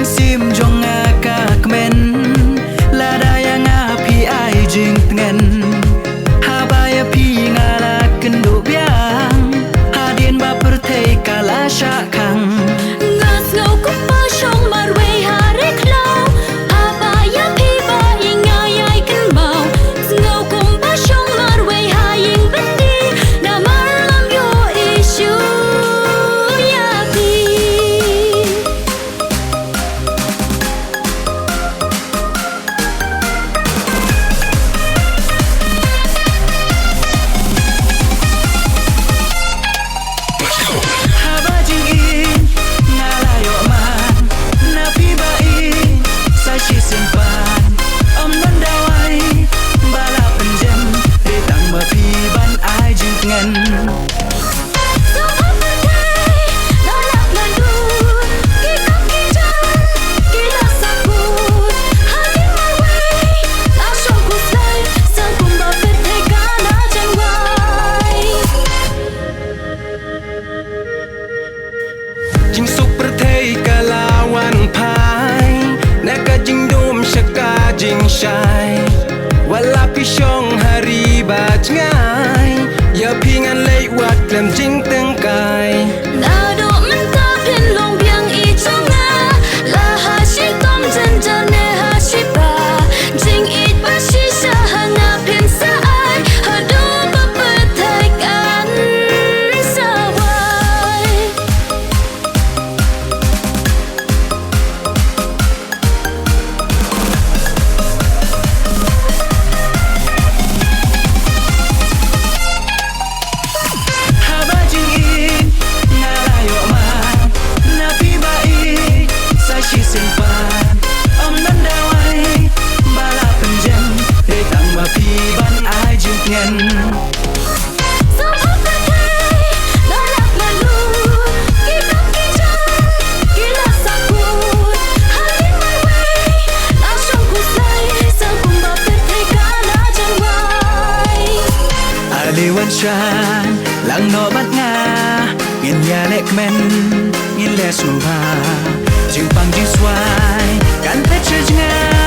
sim jong ngakak men lada yang api ai jing tengen habaya pi ngala kendo biang hadien ba perthei kala syakang ngas ngau ko pa shong mar wei hare klau abaya pi ba ingai ai kan mau ngau ko pa shong mar wei ha ying bendi na mar lam yo issue ya pi haba jing in ngala yo man na pi ba in sa shi simpan om non dawai bala penjem de tang ma pi ban ai jing tengen so apatai no lak landu ki kap ki jan ki la sabut halim mar wei la shong ku sai sang kum ba pet thai ka na jan wai jing suk perthei kalawan pai na ka jing dum shaka jing shai wala pi shong hari ba ngai ya pingan lei wat klem jing teng kai na do man ta pin long biang I chong na la ha shi tom jan jan ne ha shi ba jing it ba shi sha ha na pin sa ai ha do ba pa thai kan sa wai haba jing in ngala yo man na pi ba in sa shi simpan om nan dawai bala penjem de tang ma pi ban ai jing ngen so apatai no lak landu ki kap ki jan ki la sabut halim mar wei la shong ku sai sang kum ba pet thai ka na jan wai aliwan shan lang no bat nga ngin ya lek men ngin le su ha jing pang jing swai kan pet che nga